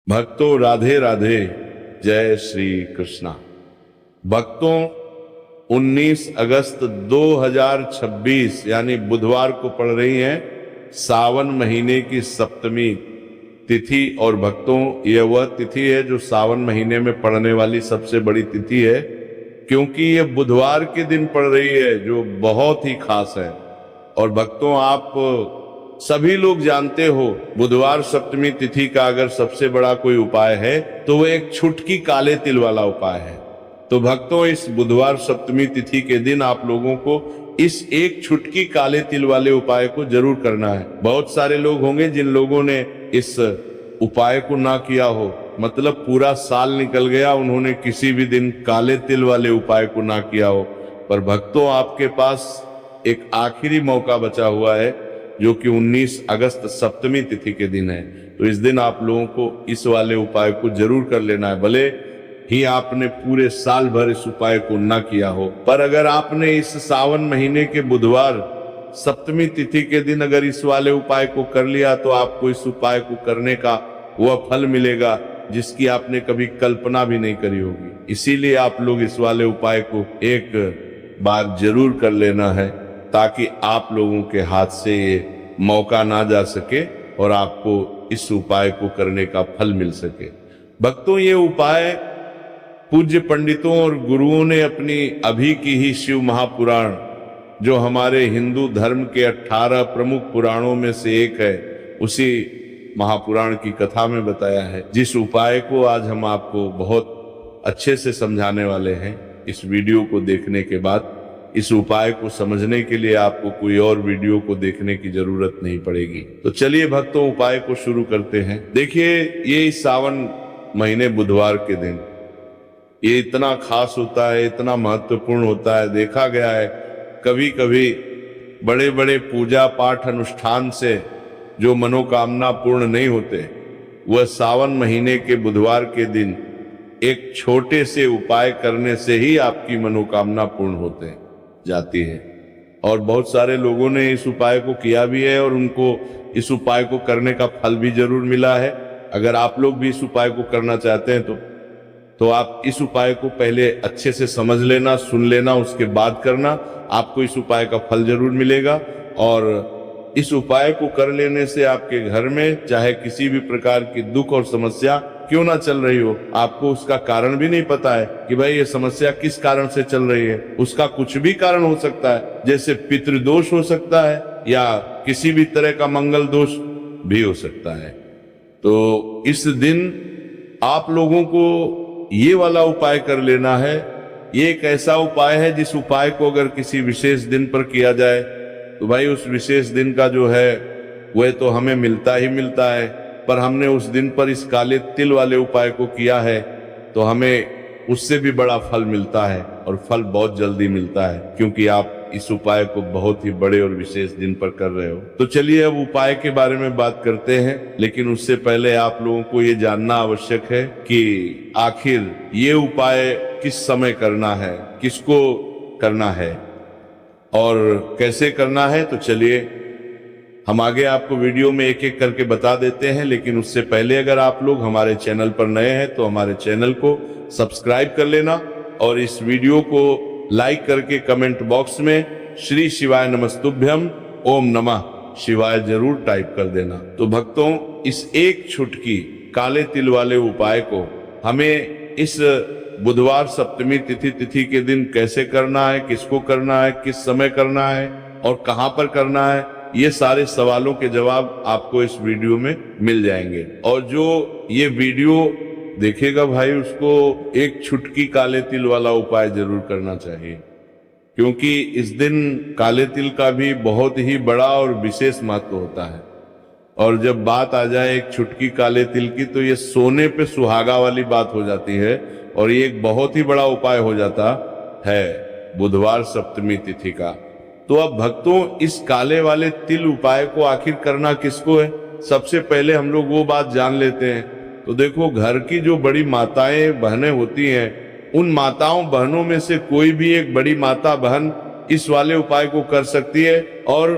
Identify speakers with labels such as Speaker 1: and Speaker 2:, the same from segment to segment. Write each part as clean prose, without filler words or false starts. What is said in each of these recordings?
Speaker 1: भक्तों राधे राधे, जय श्री कृष्णा। भक्तों 19 अगस्त 2026 यानी बुधवार को पड़ रही है सावन महीने की सप्तमी तिथि। और भक्तों यह वह तिथि है जो सावन महीने में पड़ने वाली सबसे बड़ी तिथि है, क्योंकि यह बुधवार के दिन पड़ रही है जो बहुत ही खास है। और भक्तों आप सभी लोग जानते हो बुधवार सप्तमी तिथि का अगर सबसे बड़ा कोई उपाय है तो वह एक छुटकी काले तिल वाला उपाय है। तो भक्तों इस बुधवार सप्तमी तिथि के दिन आप लोगों को इस एक छुटकी काले तिल वाले उपाय को जरूर करना है। बहुत सारे लोग होंगे जिन लोगों ने इस उपाय को ना किया हो, मतलब पूरा साल निकल गया उन्होंने किसी भी दिन काले तिल वाले उपाय को ना किया हो। पर भक्तों आपके पास एक आखिरी मौका बचा हुआ है जो कि 19 अगस्त सप्तमी तिथि के दिन है। तो इस दिन आप लोगों को इस वाले उपाय को जरूर कर लेना है, भले ही आपने पूरे साल भर इस उपाय को ना किया हो। पर अगर आपने इस सावन महीने के बुधवार सप्तमी तिथि के दिन अगर इस वाले उपाय को कर लिया तो आपको इस उपाय को करने का वह फल मिलेगा जिसकी आपने कभी कल्पना भी नहीं करी होगी। इसीलिए आप लोग इस वाले उपाय को एक बार जरूर कर लेना है ताकि आप लोगों के हाथ से ये मौका ना जा सके और आपको इस उपाय को करने का फल मिल सके। भक्तों ये उपाय पूज्य पंडितों और गुरुओं ने अपनी अभी की ही शिव महापुराण, जो हमारे हिंदू धर्म के 18 प्रमुख पुराणों में से एक है, उसी महापुराण की कथा में बताया है। जिस उपाय को आज हम आपको बहुत अच्छे से समझाने वाले हैं, इस वीडियो को देखने के बाद इस उपाय को समझने के लिए आपको कोई और वीडियो को देखने की जरूरत नहीं पड़ेगी। तो चलिए भक्तों उपाय को शुरू करते हैं। देखिए ये इस सावन महीने बुधवार के दिन ये इतना खास होता है, इतना महत्वपूर्ण होता है। देखा गया है कभी कभी बड़े बड़े पूजा पाठ अनुष्ठान से जो मनोकामना पूर्ण नहीं होते, वह सावन महीने के बुधवार के दिन एक छोटे से उपाय करने से ही आपकी मनोकामना पूर्ण होते जाती है। और बहुत सारे लोगों ने इस उपाय को किया भी है और उनको इस उपाय को करने का फल भी जरूर मिला है। अगर आप लोग भी इस उपाय को करना चाहते हैं तो आप इस उपाय को पहले अच्छे से समझ लेना, सुन लेना, उसके बाद करना, आपको इस उपाय का फल जरूर मिलेगा। और इस उपाय को कर लेने से आपके घर में चाहे किसी भी प्रकार की दुख और समस्या क्यों ना चल रही हो, आपको उसका कारण भी नहीं पता है कि भाई ये समस्या किस कारण से चल रही है, उसका कुछ भी कारण हो सकता है। जैसे पितृदोष हो सकता है या किसी भी तरह का मंगल दोष भी हो सकता है। तो इस दिन आप लोगों को ये वाला उपाय कर लेना है। ये एक ऐसा उपाय है जिस उपाय को अगर किसी विशेष दिन पर किया जाए तो भाई उस विशेष दिन का जो है वह तो हमें मिलता ही मिलता है। पर हमने उस दिन पर इस काले तिल वाले उपाय को किया है तो हमें उससे भी बड़ा फल मिलता है, और फल बहुत जल्दी मिलता है क्योंकि आप इस उपाय को बहुत ही बड़े और विशेष दिन पर कर रहे हो। तो चलिए अब उपाय के बारे में बात करते हैं, लेकिन उससे पहले आप लोगों को ये जानना आवश्यक है कि आखिर ये उपाय किस समय करना है, किसको करना है और कैसे करना है। तो चलिए हम आगे आपको वीडियो में एक एक करके बता देते हैं, लेकिन उससे पहले अगर आप लोग हमारे चैनल पर नए हैं तो हमारे चैनल को सब्सक्राइब कर लेना और इस वीडियो को लाइक करके कमेंट बॉक्स में श्री शिवाय नमस्तुभ्यम ओम नमः शिवाय जरूर टाइप कर देना। तो भक्तों इस एक छुटकी काले तिल वाले उपाय को हमें इस बुधवार सप्तमी तिथि के दिन कैसे करना है, किसको करना है, किस समय करना है और कहां पर करना है, ये सारे सवालों के जवाब आपको इस वीडियो में मिल जाएंगे। और जो ये वीडियो देखेगा भाई उसको एक छुटकी काले तिल वाला उपाय जरूर करना चाहिए, क्योंकि इस दिन काले तिल का भी बहुत ही बड़ा और विशेष महत्व होता है। और जब बात आ जाए एक छुटकी काले तिल की तो ये सोने पे सुहागा वाली बात हो जाती है और ये एक बहुत ही बड़ा उपाय हो जाता है बुधवार सप्तमी तिथि का। तो अब भक्तों इस काले वाले तिल उपाय को आखिर करना किसको है, सबसे पहले हम लोग वो बात जान लेते हैं। तो देखो घर की जो बड़ी माताएं बहनें होती हैं, उन माताओं बहनों में से कोई भी एक बड़ी माता बहन इस वाले उपाय को कर सकती है। और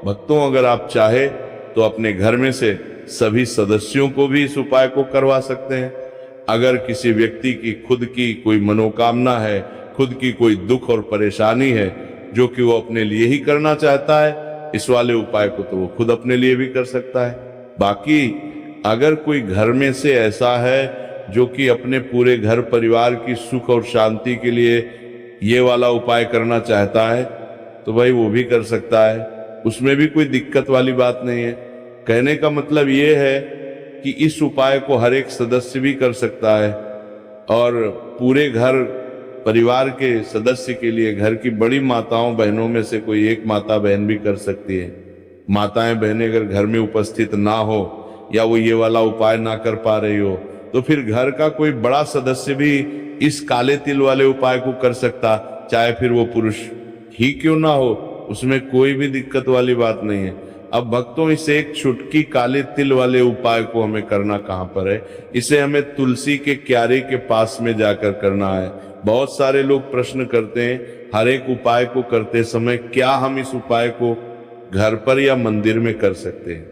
Speaker 1: भक्तों अगर आप चाहे तो अपने घर में से सभी सदस्यों को भी इस उपाय को करवा सकते हैं। अगर किसी व्यक्ति की खुद की कोई मनोकामना है, खुद की कोई दुख और परेशानी है जो कि वो अपने लिए ही करना चाहता है, इस वाले उपाय को तो वो खुद अपने लिए भी कर सकता है। बाकी अगर कोई घर में से ऐसा है जो कि अपने पूरे घर परिवार की सुख और शांति के लिए ये वाला उपाय करना चाहता है, तो भाई वो भी कर सकता है, उसमें भी कोई दिक्कत वाली बात नहीं है। कहने का मतलब ये है कि इस उपाय को हर एक सदस्य भी कर सकता है और पूरे घर परिवार के सदस्य के लिए घर की बड़ी माताओं बहनों में से कोई एक माता बहन भी कर सकती है। माताएं बहनें अगर घर में उपस्थित ना हो या वो ये वाला उपाय ना कर पा रही हो, तो फिर घर का कोई बड़ा सदस्य भी इस काले तिल वाले उपाय को कर सकता, चाहे फिर वो पुरुष ही क्यों ना हो, उसमें कोई भी दिक्कत वाली बात नहीं है। अब भक्तों, इस एक छुटकी काले तिल वाले उपाय को हमें करना कहाँ पर है? इसे हमें तुलसी के क्यारे के पास में जाकर करना है। बहुत सारे लोग प्रश्न करते हैं हर एक उपाय को करते समय क्या हम इस उपाय को घर पर या मंदिर में कर सकते हैं?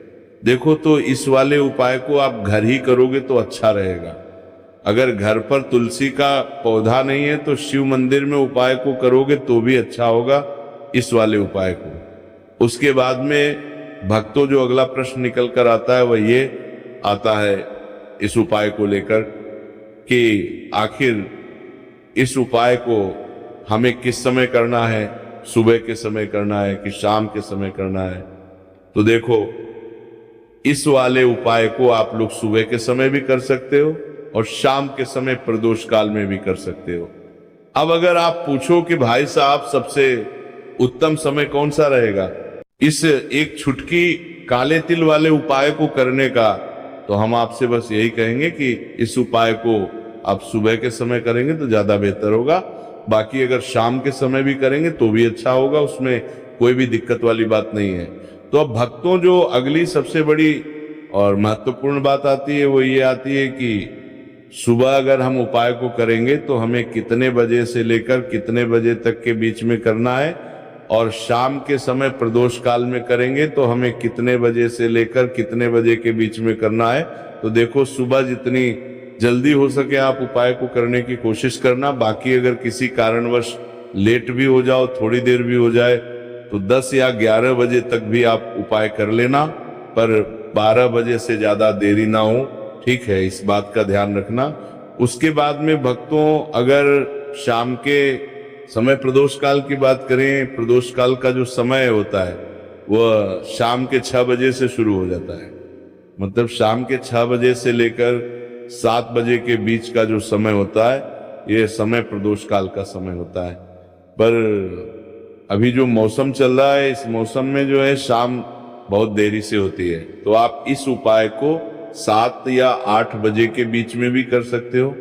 Speaker 1: देखो, तो इस वाले उपाय को आप घर ही करोगे तो अच्छा रहेगा। अगर घर पर तुलसी का पौधा नहीं है तो शिव मंदिर में उपाय को करोगे तो भी अच्छा होगा इस वाले उपाय को। उसके बाद में भक्तों, जो अगला प्रश्न निकल कर आता है वह ये आता है इस उपाय को लेकर कि आखिर इस उपाय को हमें किस समय करना है, सुबह के समय करना है कि शाम के समय करना है? तो देखो, इस वाले उपाय को आप लोग सुबह के समय भी कर सकते हो और शाम के समय प्रदोष काल में भी कर सकते हो। अब अगर आप पूछो कि भाई साहब सबसे उत्तम समय कौन सा रहेगा इस एक छुटकी काले तिल वाले उपाय को करने का, तो हम आपसे बस यही कहेंगे कि इस उपाय को आप सुबह के समय करेंगे तो ज्यादा बेहतर होगा। बाकी अगर शाम के समय भी करेंगे तो भी अच्छा होगा, उसमें कोई भी दिक्कत वाली बात नहीं है। तो अब भक्तों, जो अगली सबसे बड़ी और महत्वपूर्ण बात आती है वो ये आती है कि सुबह अगर हम उपाय को करेंगे तो हमें कितने बजे से लेकर कितने बजे तक के बीच में करना है, और शाम के समय प्रदोष काल में करेंगे तो हमें कितने बजे से लेकर कितने बजे के बीच में करना है। तो देखो, सुबह जितनी जल्दी हो सके आप उपाय को करने की कोशिश करना। बाकी अगर किसी कारणवश लेट भी हो जाओ, थोड़ी देर भी हो जाए, तो 10 या 11 बजे तक भी आप उपाय कर लेना, पर 12 बजे से ज्यादा देरी ना हो, ठीक है? इस बात का ध्यान रखना। उसके बाद में भक्तों, अगर शाम के समय प्रदोष काल की बात करें, प्रदोष काल का जो समय होता है वह शाम के 6 बजे से शुरू हो जाता है। मतलब शाम के 6 बजे से लेकर 7 बजे के बीच का जो समय होता है, ये समय प्रदोष काल का समय होता है। पर अभी जो मौसम चल रहा है, इस मौसम में जो है शाम बहुत देरी से होती है, तो आप इस उपाय को 7 या 8 बजे के बीच में भी कर सकते हो।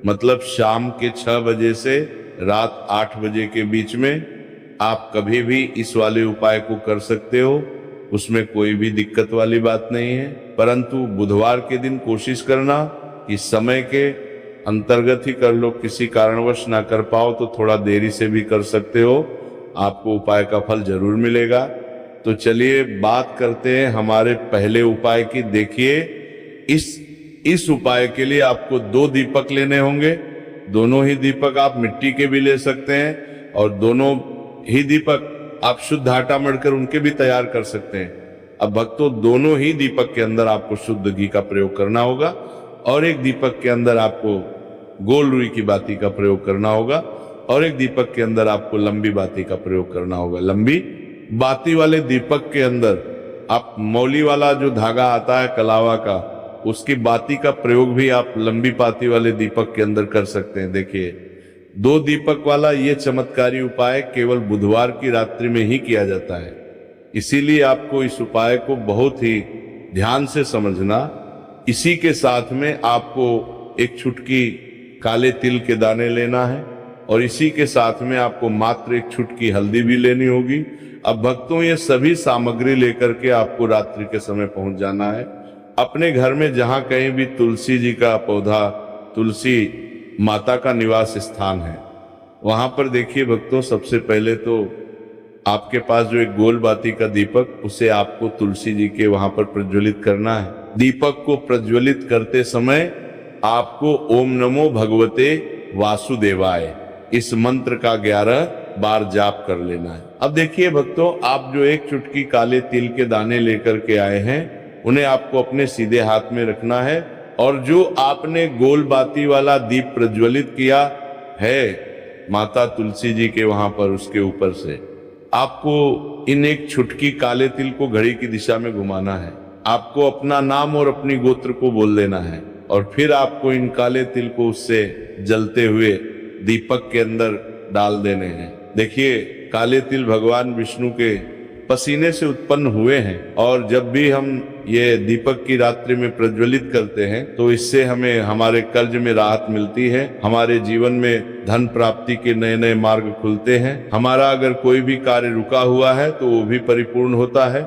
Speaker 1: मतलब शाम के 6 बजे से रात 8 बजे के बीच में आप कभी भी इस वाले उपाय को कर सकते हो, उसमें कोई भी दिक्कत वाली बात नहीं है। परंतु बुधवार के दिन कोशिश करना कि समय के अंतर्गत ही कर लो, किसी कारणवश ना कर पाओ तो थोड़ा देरी से भी कर सकते हो, आपको उपाय का फल जरूर मिलेगा। तो चलिए बात करते हैं हमारे पहले उपाय की। देखिए, इस उपाय के लिए आपको 2 दीपक लेने होंगे। दोनों ही दीपक आप मिट्टी के भी ले सकते हैं और दोनों ही दीपक आप शुद्ध आटा मढ़कर उनके भी तैयार कर सकते हैं। अब भक्तों, दोनों ही दीपक के अंदर आपको शुद्ध घी का प्रयोग करना होगा और एक दीपक के अंदर आपको गोल रुई की बाती का प्रयोग करना होगा और एक दीपक के अंदर आपको लंबी बाती का प्रयोग करना होगा। लंबी बाती वाले दीपक के अंदर आप मौली वाला जो धागा आता है कलावा का, उसकी बाती का प्रयोग भी आप लंबी बाती वाले दीपक के अंदर कर सकते हैं। देखिए, 2 दीपक वाला ये चमत्कारी उपाय केवल बुधवार की रात्रि में ही किया जाता है, इसीलिए आपको इस उपाय को बहुत ही ध्यान से समझना। इसी के साथ में आपको एक छुटकी काले तिल के दाने लेना है और इसी के साथ में आपको मात्र एक छुटकी हल्दी भी लेनी होगी। अब भक्तों, ये सभी सामग्री लेकर के आपको रात्रि के समय पहुंच जाना है अपने घर में, जहां कहीं भी तुलसी जी का पौधा, तुलसी माता का निवास स्थान है, वहां पर देखिए भक्तों, सबसे पहले तो आपके पास जो एक गोल बाती का दीपक, उसे आपको तुलसी जी के वहां पर प्रज्वलित करना है। दीपक को प्रज्वलित करते समय आपको ओम नमो भगवते वासुदेवाय इस मंत्र का 11 बार जाप कर लेना है। अब देखिए भक्तों, आप जो एक चुटकी काले तिल के दाने लेकर के आए हैं, उन्हें आपको अपने सीधे हाथ में रखना है और जो आपने गोल बाती वाला दीप प्रज्वलित किया है माता तुलसी जी के वहां पर, उसके ऊपर से आपको इन एक चुटकी काले तिल को घड़ी की दिशा में घुमाना है। आपको अपना नाम और अपनी गोत्र को बोल देना है और फिर आपको इन काले तिल को उससे जलते हुए दीपक के अंदर डाल देने हैं। देखिए, काले तिल भगवान विष्णु के पसीने से उत्पन्न हुए हैं और जब भी हम ये दीपक की रात्रि में प्रज्वलित करते हैं तो इससे हमें हमारे कर्ज में राहत मिलती है, हमारे जीवन में धन प्राप्ति के नए नए मार्ग खुलते हैं, हमारा अगर कोई भी कार्य रुका हुआ है तो वो भी परिपूर्ण होता है।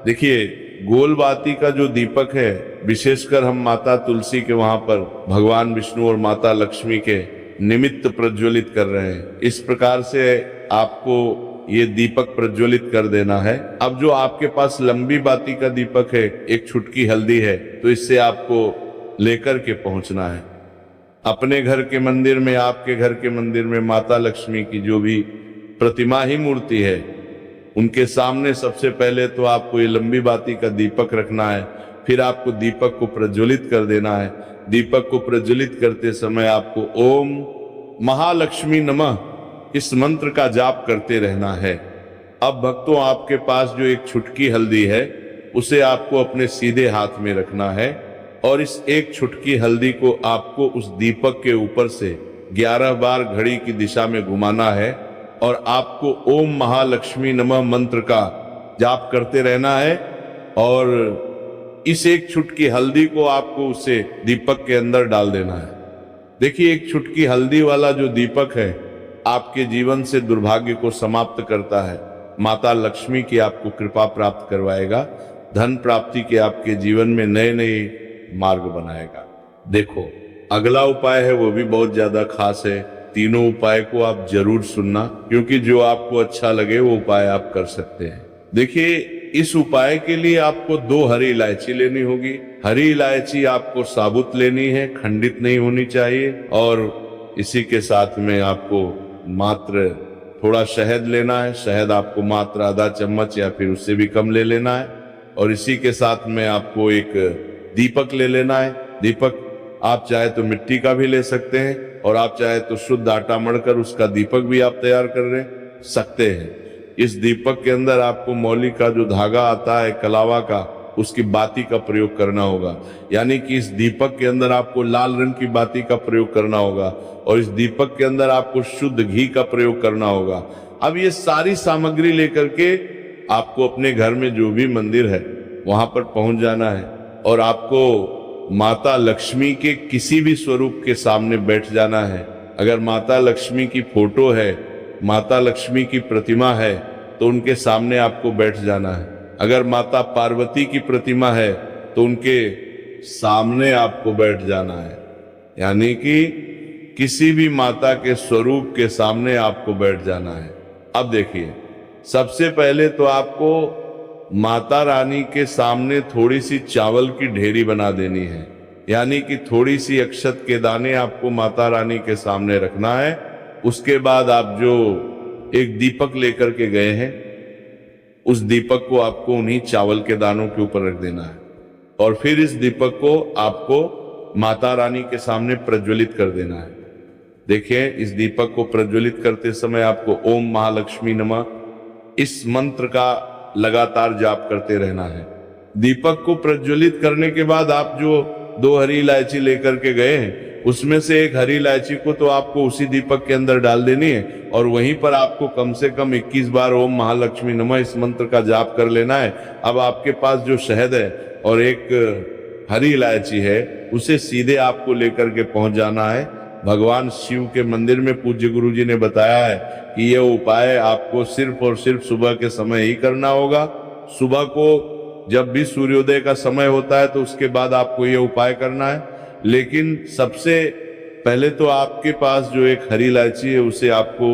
Speaker 1: देखिए, गोल बाती का जो दीपक है, विशेषकर हम माता तुलसी के वहां पर भगवान विष्णु और माता लक्ष्मी के निमित्त प्रज्वलित कर रहे हैं। इस प्रकार से आपको ये दीपक प्रज्वलित कर देना है। अब जो आपके पास लंबी बाती का दीपक है, एक छुटकी हल्दी है, तो इससे आपको लेकर के पहुंचना है अपने घर के मंदिर में। आपके घर के मंदिर में माता लक्ष्मी की जो भी प्रतिमा ही मूर्ति है, उनके सामने सबसे पहले तो आपको ये लंबी बाती का दीपक रखना है। फिर आपको दीपक को प्रज्वलित कर देना है। दीपक को प्रज्वलित करते समय आपको ओम महालक्ष्मी नमः इस मंत्र का जाप करते रहना है। अब भक्तों, आपके पास जो एक छुटकी हल्दी है, उसे आपको अपने सीधे हाथ में रखना है और इस एक छुटकी हल्दी को आपको उस दीपक के ऊपर से 11 बार घड़ी की दिशा में घुमाना है और आपको ओम महालक्ष्मी नमः मंत्र का जाप करते रहना है और इस एक छुटकी हल्दी को आपको उसे दीपक के अंदर डाल देना है। देखिए, एक छुटकी हल्दी वाला जो दीपक है आपके जीवन से दुर्भाग्य को समाप्त करता है, माता लक्ष्मी की आपको कृपा प्राप्त करवाएगा, धन प्राप्ति के आपके जीवन में नए नए मार्ग बनाएगा। देखो, अगला उपाय है वो भी बहुत ज्यादा खास है। तीनों उपाय को आप जरूर सुनना, क्योंकि जो आपको अच्छा लगे वो उपाय आप कर सकते हैं। देखिए, इस उपाय के लिए आपको 2 हरी इलायची लेनी होगी। हरी इलायची आपको साबुत लेनी है, खंडित नहीं होनी चाहिए। और इसी के साथ में आपको मात्र थोड़ा शहद लेना है। शहद आपको मात्र आधा चम्मच या फिर उससे भी कम ले लेना है। और इसी के साथ में आपको एक दीपक ले लेना है। दीपक आप चाहे तो मिट्टी का भी ले सकते हैं और आप चाहे तो शुद्ध आटा मढ़कर उसका दीपक भी आप तैयार कर सकते हैं। इस दीपक के अंदर आपको मौली का जो धागा आता है कलावा का, उसकी बाती का प्रयोग करना होगा। यानी कि इस दीपक के अंदर आपको लाल रंग की बाती का प्रयोग करना होगा और इस दीपक के अंदर आपको शुद्ध घी का प्रयोग करना होगा। अब ये सारी सामग्री लेकर के आपको अपने घर में जो भी मंदिर है वहां पर पहुंच जाना है और आपको माता लक्ष्मी के किसी भी स्वरूप के सामने बैठ जाना है। अगर माता लक्ष्मी की फोटो है, माता लक्ष्मी की प्रतिमा है, तो उनके सामने आपको बैठ जाना है। अगर माता पार्वती की प्रतिमा है तो उनके सामने आपको बैठ जाना है। यानी कि किसी भी माता के स्वरूप के सामने आपको बैठ जाना है। अब देखिए, सबसे पहले तो आपको माता रानी के सामने थोड़ी सी चावल की ढेरी बना देनी है। यानी कि थोड़ी सी अक्षत के दाने आपको माता रानी के सामने रखना है। उसके बाद आप जो एक दीपक लेकर के गए हैं, उस दीपक को आपको उन्हीं चावल के दानों के ऊपर रख देना है और फिर इस दीपक को आपको माता रानी के सामने प्रज्वलित कर देना है। देखिए, इस दीपक को प्रज्वलित करते समय आपको ओम महालक्ष्मी नमः इस मंत्र का लगातार जाप करते रहना है। दीपक को प्रज्वलित करने के बाद आप जो 2 हरी इलायची लेकर के गए हैं, उसमें से एक हरी इलायची को तो आपको उसी दीपक के अंदर डाल देनी है और वहीं पर आपको कम से कम 21 बार ओम महालक्ष्मी नमः इस मंत्र का जाप कर लेना है। अब आपके पास जो शहद है और एक हरी इलायची है, उसे सीधे आपको लेकर के पहुंच जाना है भगवान शिव के मंदिर में। पूज्य गुरु जी ने बताया है कि यह उपाय आपको सिर्फ और सिर्फ सुबह के समय ही करना होगा। सुबह को जब भी सूर्योदय का समय होता है तो उसके बाद आपको यह उपाय करना है। लेकिन सबसे पहले तो आपके पास जो एक हरी इलायची है उसे आपको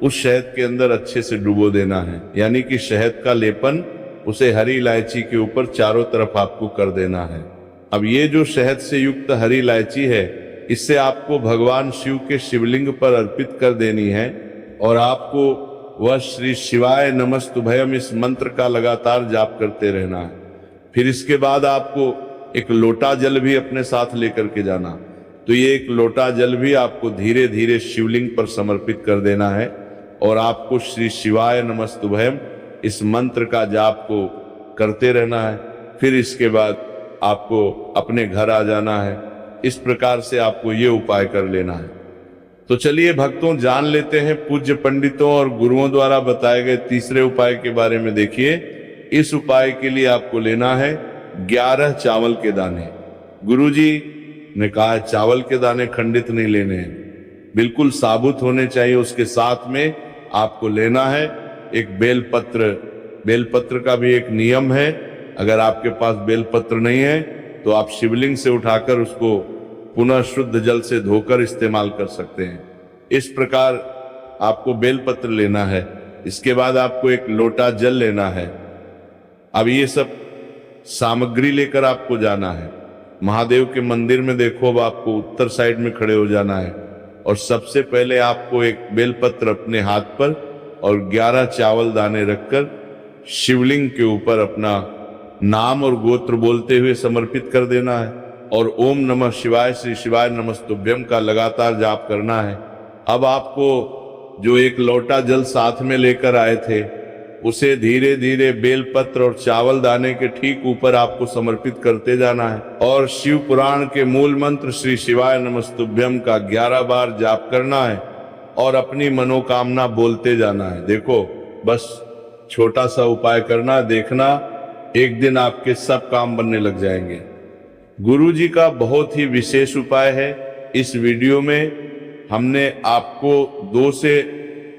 Speaker 1: उस शहद के अंदर अच्छे से डुबो देना है। यानी कि शहद का लेपन उसे हरी इलायची के ऊपर चारों तरफ आपको कर देना है। अब ये जो शहद से युक्त हरी इलायची है, इससे आपको भगवान शिव के शिवलिंग पर अर्पित कर देनी है और आपको वह श्री शिवाय नमस्तुभयम इस मंत्र का लगातार जाप करते रहना है। फिर इसके बाद आपको एक लोटा जल भी अपने साथ लेकर के जाना। तो ये एक लोटा जल भी आपको धीरे धीरे शिवलिंग पर समर्पित कर देना है और आपको श्री शिवाय नमस्तुभयम इस मंत्र का जाप को करते रहना है। फिर इसके बाद आपको अपने घर आ जाना है। इस प्रकार से आपको ये उपाय कर लेना है। तो चलिए भक्तों, जान लेते हैं पूज्य पंडितों और गुरुओं द्वारा बताए गए तीसरे उपाय के बारे में। देखिए, इस उपाय के लिए आपको लेना है 11 चावल के दाने। गुरुजी ने कहा चावल के दाने खंडित नहीं लेने हैं, बिल्कुल साबुत होने चाहिए। उसके साथ में आपको लेना है एक बेलपत्र। बेलपत्र का भी एक नियम है, अगर आपके पास बेलपत्र नहीं है तो आप शिवलिंग से उठाकर उसको पुनः शुद्ध जल से धोकर इस्तेमाल कर सकते हैं। इस प्रकार आपको बेलपत्र लेना है। इसके बाद आपको एक लोटा जल लेना है। अब ये सब सामग्री लेकर आपको जाना है महादेव के मंदिर में। देखो, अब आपको उत्तर साइड में खड़े हो जाना है और सबसे पहले आपको एक बेलपत्र अपने हाथ पर और 11 चावल दाने रखकर शिवलिंग के ऊपर अपना नाम और गोत्र बोलते हुए समर्पित कर देना है और ओम नमः शिवाय श्री शिवाय नमस्तुभ्यम का लगातार जाप करना है। अब आपको जो एक लोटा जल साथ में लेकर आए थे, उसे धीरे धीरे बेलपत्र और चावल दाने के ठीक ऊपर आपको समर्पित करते जाना है और शिव पुराण के मूल मंत्र श्री शिवाय नमस्तुभ्यम का 11 बार जाप करना है और अपनी मनोकामना बोलते जाना है। देखो, बस छोटा सा उपाय करना, देखना एक दिन आपके सब काम बनने लग जाएंगे। गुरुजी का बहुत ही विशेष उपाय है। इस वीडियो में हमने आपको 2 से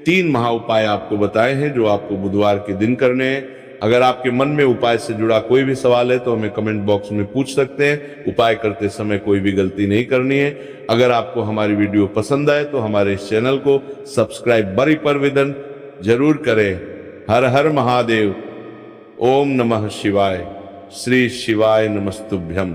Speaker 1: 3 महा उपाय आपको बताए हैं जो आपको बुधवार के दिन करने हैं। अगर आपके मन में उपाय से जुड़ा कोई भी सवाल है तो हमें कमेंट बॉक्स में पूछ सकते हैं। उपाय करते समय कोई भी गलती नहीं करनी है। अगर आपको हमारी वीडियो पसंद आए तो हमारे इस चैनल को सब्सक्राइब बड़ी परविदन जरूर करें। हर हर महादेव। ओम नमः शिवाय। श्री शिवाय नमस्तुभ्यम।